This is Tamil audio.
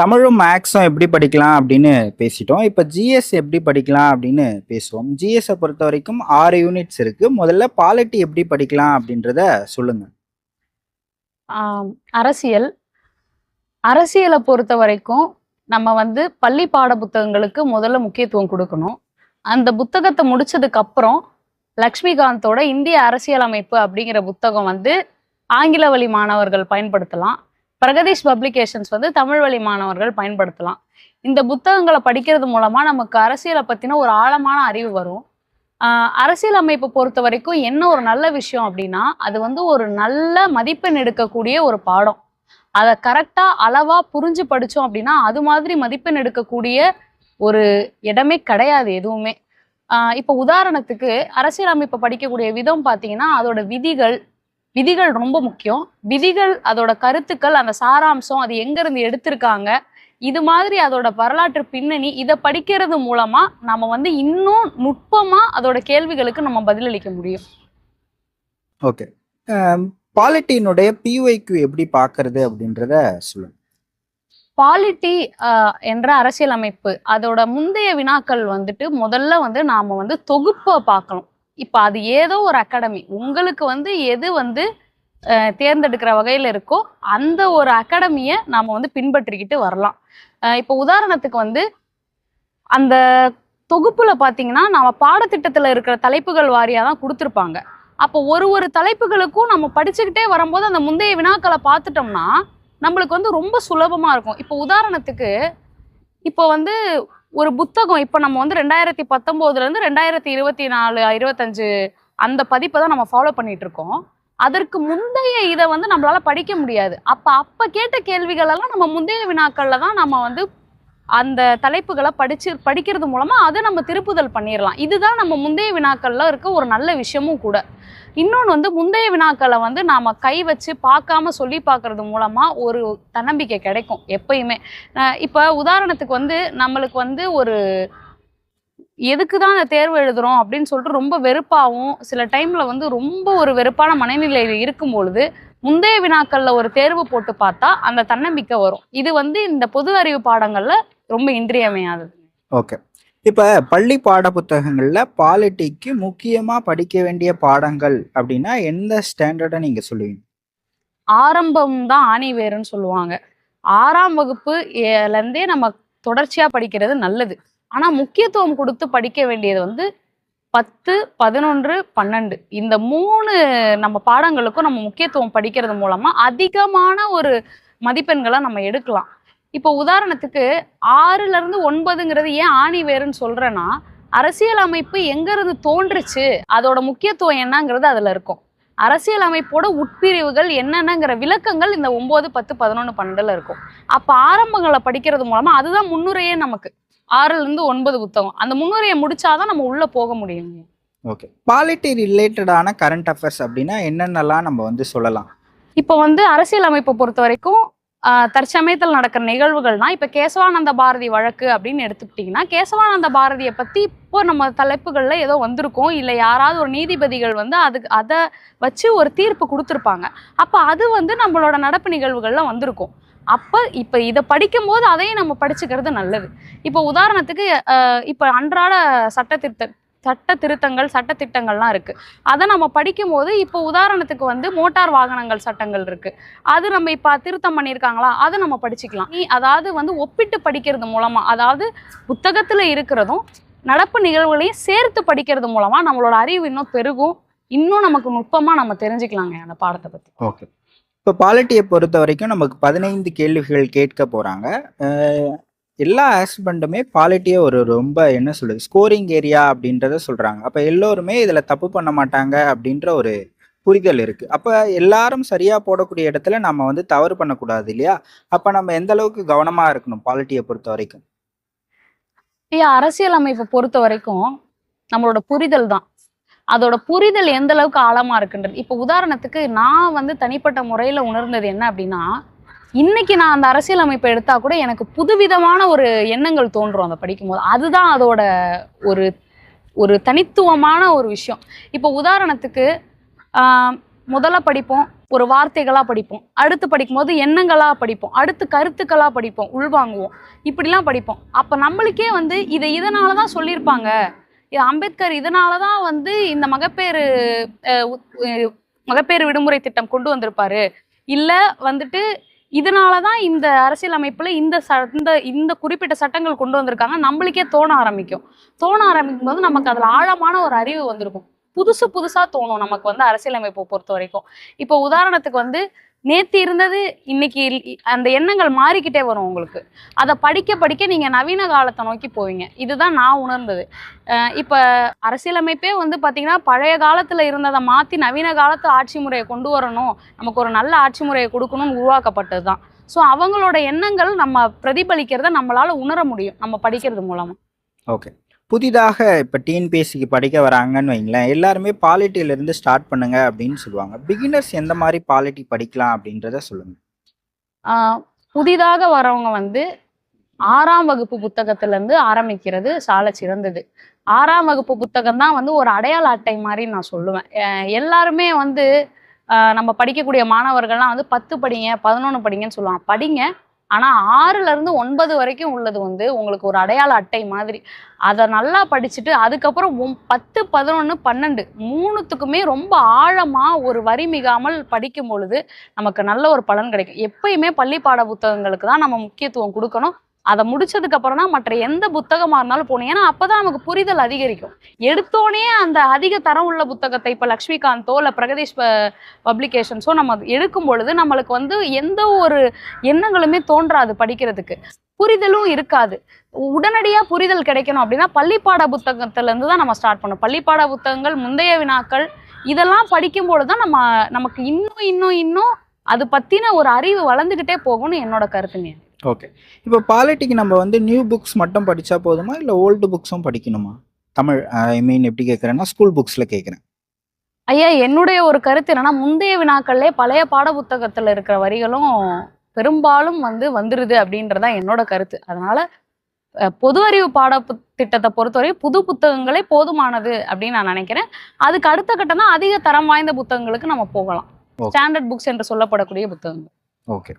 தமிழும் மேக்ஸும் எப்படி படிக்கலாம் அப்படின்னு பேசிட்டோம். இப்ப ஜிஎஸ் எப்படி படிக்கலாம் அப்படின்னு பேசுவோம். ஜிஎஸ்ஸ பொறுத்தவரைக்கும் 6 யூனிட்ஸ் இருக்கு. முதல்ல பாலிட்டி எப்படி படிக்கலாம் அப்படின்றத சொல்லுங்க. ஆம், அரசியல் அரசியலை பொறுத்த வரைக்கும் நம்ம வந்து பள்ளி பாட புத்தகங்களுக்கு முதல்ல முக்கியத்துவம் கொடுக்கணும். அந்த புத்தகத்தை முடிச்சதுக்கு அப்புறம் லக்ஷ்மிகாந்தோட இந்திய அரசியலமைப்பு அப்படிங்கிற புத்தகம் வந்து ஆங்கில வழி மாணவர்கள் பயன்படுத்தலாம். பிரகதீஷ் பப்ளிகேஷன்ஸ் வந்து தமிழ் வழி மாணவர்கள் பயன்படுத்தலாம். இந்த புத்தகங்களை படிக்கிறது மூலமா நமக்கு அரசியலை பத்தின ஒரு ஆழமான அறிவு வரும். அரசியலமைப்பு பொறுத்த வரைக்கும் என்ன ஒரு நல்ல விஷயம் அப்படின்னா, அது வந்து ஒரு நல்ல மதிப்பெண் எடுக்கக்கூடிய ஒரு பாடம். அதை கரெக்டா அளவா புரிஞ்சு படிச்சோம் அப்படின்னா அது மாதிரி மதிப்பெண் எடுக்கக்கூடிய ஒரு இடமே கிடையாது எதுவுமே. இப்போ உதாரணத்துக்கு அரசியலமைப்பை படிக்கக்கூடிய விதம் பார்த்தீங்கன்னா, அதோட விதிகள் விதிகள் ரொம்ப முக்கியம். விதிகள், அதோட கருத்துக்கள், அந்த சாராம்சம், அது எங்கிருந்து எடுத்திருக்காங்க, இது மாதிரி அதோட வரலாற்று பின்னணி, இதை படிக்கிறது மூலமா நம்ம வந்து இன்னும் நுட்பமா அதோட கேள்விகளுக்கு நம்ம பதிலளிக்க முடியும். ஓகே. பாலிட்டியினுடைய பிஒய்க்யூ எப்படி பார்க்கறது அப்படின்றத சொல்லுங்க. பாலிட்டி என்ற அரசியலமைப்பு அதோட முந்தைய வினாக்கள் வந்துட்டு முதல்ல வந்து நாம வந்து தொகுப்பை பார்க்கணும். இப்ப அது ஏதோ ஒரு அகாடமி உங்களுக்கு வந்து எது வந்து தேர்ந்தெடுக்கிற வகையில இருக்கோ அந்த ஒரு அகாடமியை நாம வந்து பின்பற்றிக்கிட்டு வரலாம். இப்போ உதாரணத்துக்கு வந்து அந்த தொகுப்புல பாத்தீங்கன்னா நம்ம பாடத்திட்டத்துல இருக்கிற தலைப்புகள் வாரியா தான் கொடுத்துருப்பாங்க. அப்போ ஒரு ஒரு தலைப்புகளுக்கும் நம்ம படிச்சுக்கிட்டே வரும்போது அந்த முந்தைய வினாக்களை பார்த்துட்டோம்னா நம்மளுக்கு வந்து ரொம்ப சுலபமா இருக்கும். இப்போ உதாரணத்துக்கு இப்போ வந்து ஒரு புத்தகம் இப்போ நம்ம வந்து 2019 2024 25 அந்த பதிப்பை தான் நம்ம ஃபாலோ பண்ணிட்டு இருக்கோம். அதற்கு முந்தைய இதை வந்து நம்மளால படிக்க முடியாது. அப்ப கேட்ட கேள்விகள் எல்லாம் நம்ம முந்தைய வினாக்கள்ல தான் நம்ம வந்து அந்த தலைப்புகளை படிக்கிறது மூலமா அதை நம்ம திருப்புதல் பண்ணிடலாம். இதுதான் நம்ம முந்தைய வினாக்கள்ல இருக்க ஒரு நல்ல விஷயமும் கூட. இன்னொன்று வந்து முந்தைய வினாக்களை வந்து நாம கை வச்சு பார்க்காம சொல்லி பார்க்கறது மூலமா ஒரு தன்னம்பிக்கை கிடைக்கும் எப்பயுமே. இப்போ உதாரணத்துக்கு வந்து நம்மளுக்கு வந்து ஒரு எதுக்கு தான் அந்த தேர்வு எழுதுறோம் அப்படின்னு சொல்லிட்டு ரொம்ப வெறுப்பாகவும் சில டைம்ல வந்து ரொம்ப ஒரு வெறுப்பான மனநிலையில் இருக்கும் பொழுது முந்தைய வினாக்கள்ல ஒரு தேர்வு போட்டு பார்த்தா அந்த தன்னம்பிக்கை வரும். இது வந்து இந்த பொது அறிவு பாடங்கள்ல ரொம்ப இன்றியமையாதது. ஓகே. இப்ப பள்ளி பாட புத்தகங்கள்ல பாலிட்டிக்கு முக்கியமா படிக்க வேண்டிய பாடங்கள் அப்படின்னா எந்த ஸ்டாண்டர்டை நீங்க சொல்லுவீங்க? ஆரம்பம் தான் ஆணி வேறுன்னு சொல்லுவாங்க. 6ஆம் வகுப்புலேருந்தே நம்ம தொடர்ச்சியா படிக்கிறது நல்லது. ஆனா முக்கியத்துவம் கொடுத்து படிக்க வேண்டியது வந்து 10, 11, 12 இந்த 3 நம்ம பாடங்களுக்கும் நம்ம முக்கியத்துவம் படிக்கிறது மூலமா அதிகமான ஒரு மதிப்பெண்களை நம்ம எடுக்கலாம். இப்போ உதாரணத்துக்கு 6லேருந்து 9ங்கிறது ஏன் ஆணி வேறுன்னு சொல்றேன்னா, அரசியலமைப்பு எங்கிருந்து தோன்றுச்சு, அதோட முக்கியத்துவம் என்னங்கிறது அதுல இருக்கும். அரசியலமைப்போட உட்பிரிவுகள் என்னென்னங்கிற விளக்கங்கள் இந்த 9, 10, 11, 12ல இருக்கும். அப்ப ஆரம்பங்களை படிக்கிறது மூலமா அதுதான் முன்னுரையே நமக்கு. 6லேருந்து 9 புத்தகம். அந்த முன்னுரையை முடிச்சாதான் நம்ம உள்ள போக முடியும். ஓகே. பாலிட்டி ரிலேட்டடான கரண்ட் அஃபேர்ஸ் அப்படின்னா என்னென்னலாம் நம்ம வந்து சொல்லலாம்? இப்போ வந்து அரசியலமைப்பை பொறுத்த வரைக்கும் தற்சமயத்தில் நடக்கிற நிகழ்வுகள்னா, இப்போ கேசவானந்த பாரதி வழக்கு அப்படின்னு எடுத்துக்கிட்டிங்கன்னா, கேசவானந்த பாரதியை பற்றி இப்போ நம்ம தலைப்புகளில் ஏதோ வந்திருக்கோம், இல்லை யாராவது ஒரு நீதிபதிகள் வந்து அதை வச்சு ஒரு தீர்ப்பு கொடுத்துருப்பாங்க. அப்போ அது வந்து நம்மளோட நடப்பு நிகழ்வுகளில் வந்திருக்கும். இப்போ இதை படிக்கும்போது அதையும் நம்ம படிச்சுக்கிறது நல்லது. இப்போ உதாரணத்துக்கு இப்போ அன்றாட சட்ட திருத்தங்கள் சட்டத்திட்டங்கள்லாம் இருக்கு. அதை நம்ம படிக்கும்போது இப்போ உதாரணத்துக்கு வந்து மோட்டார் வாகனங்கள் சட்டங்கள் இருக்கு. அது நம்ம இப்போ திருத்தம் பண்ணியிருக்காங்களா, அதை நம்ம படிச்சுக்கலாம். அதாவது வந்து ஒப்பிட்டு படிக்கிறது மூலமா, அதாவது புத்தகத்துல இருக்கிறதும் நடப்பு நிகழ்வுகளையும் சேர்த்து படிக்கிறது மூலமா நம்மளோட அறிவு இன்னும் பெருகும். இன்னும் நமக்கு நுட்பமா நம்ம தெரிஞ்சுக்கலாங்க அந்த பாடத்தை பத்தி. ஓகே. இப்போ பாலிட்டியை பொறுத்த வரைக்கும் நமக்கு 15 கேள்விகள் கேட்க போறாங்க. எல்லா ஆஸ்பெண்டுமே பாலிட்டியை ஒரு ரொம்ப என்ன சொல்லுது ஸ்கோரிங் ஏரியா அப்படின்றத சொல்றாங்க. அப்ப எல்லோருமே இதுல தப்பு பண்ண மாட்டாங்க அப்படின்ற ஒரு புரிதல் இருக்கு. அப்ப எல்லாரும் சரியா போடக்கூடிய இடத்துல நம்ம வந்து தவறு பண்ணக்கூடாது இல்லையா? அப்ப நம்ம எந்த அளவுக்கு கவனமா இருக்கணும் பாலிட்டியை பொறுத்த வரைக்கும்? அரசியலமைப்பை பொறுத்த வரைக்கும் நம்மளோட புரிதல் தான். அதோட புரிதல் எந்த அளவுக்கு ஆழமா இருக்குன்றது. இப்போ உதாரணத்துக்கு நான் வந்து தனிப்பட்ட முறையில உணர்ந்தது என்ன அப்படின்னா, இன்னைக்கு நான் அந்த அரசியலமைப்பை எடுத்தா கூட எனக்கு புதுவிதமான ஒரு எண்ணங்கள் தோன்றும் அதை படிக்கும்போது. அதுதான் அதோட ஒரு ஒரு தனித்துவமான ஒரு விஷயம். இப்போ உதாரணத்துக்கு முதல்ல படிப்போம், ஒரு வார்த்தைகளா படிப்போம், அடுத்து படிக்கும்போது எண்ணங்களா படிப்போம், அடுத்து கருத்துக்களா படிப்போம், உள்வாங்குவோம், இப்படிலாம் படிப்போம். அப்ப நம்மளுக்கே வந்து இதனாலதான் சொல்லியிருப்பாங்க, இது அம்பேத்கர் இதனாலதான் வந்து இந்த மகப்பேறு மகப்பேறு விடுமுறை திட்டம் கொண்டு வந்திருப்பாரு, இல்ல வந்துட்டு இதனாலதான் இந்த அரசியல் அமைப்புல இந்த குறிப்பிட்ட சட்டங்கள் கொண்டு வந்திருக்காங்க, நம்மளுக்கே தோண ஆரம்பிக்கும் போது நமக்கு அதுல ஆழமான ஒரு அறிவு வந்திருக்கும். புதுசா தோணும் நமக்கு வந்து அரசியலமைப்பை பொறுத்த வரைக்கும். இப்போ உதாரணத்துக்கு வந்து நேத்து இருந்தது இன்னைக்கு அந்த எண்ணங்கள் மாறிக்கிட்டே வரும் உங்களுக்கு. அதை படிக்க படிக்க நீங்க நவீன காலத்தை நோக்கி போவீங்க. இதுதான் நான் உணர்ந்தது. இப்ப அரசியலமைப்பே வந்து பாத்தீங்கன்னா பழைய காலத்துல இருந்ததை மாத்தி நவீன காலத்து ஆட்சி முறையை கொண்டு வரணும், நமக்கு ஒரு நல்ல ஆட்சி முறையை கொடுக்கணும்னு உருவாக்கப்பட்டதுதான். ஸோ அவங்களோட எண்ணங்கள் நம்ம பிரதிபலிக்கிறத நம்மளால உணர முடியும் நம்ம படிக்கிறது மூலமா. ஓகே. புதிதாக இப்போ டிஎன்பிஎஸ்சிக்கு படிக்க வராங்கன்னு வைங்களேன், எல்லாருமே பாலிட்டியிலேருந்து ஸ்டார்ட் பண்ணுங்க அப்படின்னு சொல்லுவாங்க. பிகினர்ஸ் எந்த மாதிரி பாலிட்டி படிக்கலாம் அப்படின்றத சொல்லுங்க. புதிதாக வரவங்க வந்து 6ஆம் வகுப்பு புத்தகத்துல இருந்து ஆரம்பிக்கிறது சால சிறந்தது. 6ஆம் வகுப்பு புத்தகம் தான் வந்து ஒரு அடையாள அட்டை மாதிரி நான் சொல்லுவேன். எல்லாருமே வந்து நம்ம படிக்கக்கூடிய மாணவர்கள்லாம் வந்து 10 படிங்க 11 படிங்கன்னு சொல்லுவாங்க. படிங்க, ஆனா 6ல இருந்து 9 வரைக்கும் உள்ளது வந்து உங்களுக்கு ஒரு அடையாள அட்டை மாதிரி. அதை நல்லா படிச்சுட்டு அதுக்கப்புறம் 10, 11, 12 3த்துக்குமே ரொம்ப ஆழமா ஒரு வரி மிகாமல் படிக்கும் பொழுது நமக்கு நல்ல ஒரு பலன் கிடைக்கும். எப்பயுமே பள்ளி பாட புத்தகங்களுக்கு தான் நம்ம முக்கியத்துவம் கொடுக்கணும். அதை முடிச்சதுக்கு அப்புறம் தான் மற்ற எந்த புத்தகமா இருந்தாலும் போகணும். ஏன்னா அப்பதான் நமக்கு புரிதல் அதிகரிக்கும். எடுத்தோடனே அந்த அதிக தரம் உள்ள புத்தகத்தை இப்ப லக்ஷ்மிகாந்தோ இல்ல பிரகதீஷ் பப்ளிகேஷன்ஸோ நம்ம எடுக்கும் பொழுது நம்மளுக்கு வந்து எந்த ஒரு எண்ணங்களுமே தோன்றாது, படிக்கிறதுக்கு புரிதலும் இருக்காது. உடனடியா புரிதல் கிடைக்கணும் அப்படின்னா பள்ளிப்பாட புத்தகத்துல இருந்து தான் நம்ம ஸ்டார்ட் பண்ணணும். பள்ளிப்பாட புத்தகங்கள், முந்தைய வினாக்கள் இதெல்லாம் படிக்கும் பொழுதுதான் நமக்கு இன்னும் அது பத்தின ஒரு அறிவு வளர்ந்துகிட்டே போகும்னு என்னோட கருத்துங்க. ஓகே. இப்போ பாலிட்டிக்கு நம்ம வந்து நியூ புக்ஸ் மட்டும் படித்தா போதுமா, இல்லை ஓல்டு புக்ஸும் படிக்கணுமா? தமிழ் ஐ மீன் எப்படி கேட்குறேன்னா ஸ்கூல் புக்ஸில் கேட்குறேன். ஐயா, என்னுடைய ஒரு கருத்து என்னன்னா, முந்தைய வினாக்கள்லே பழைய பாட புத்தகத்தில் இருக்கிற வரிகளும் பெரும்பாலும் வந்துருது அப்படின்றதான் என்னோட கருத்து. அதனால பொது அறிவு திட்டத்தை பொறுத்தவரை புது புத்தகங்களே போதுமானது அப்படின்னு நான் நினைக்கிறேன். அதுக்கு அடுத்த கட்டம் தான் அதிக தரம் வாய்ந்த புத்தகங்களுக்கு நம்ம போகலாம். ஸ்டாண்டர்ட் புக்ஸ் என்று சொல்லப்படக்கூடிய புத்தகங்கள். ஓகே.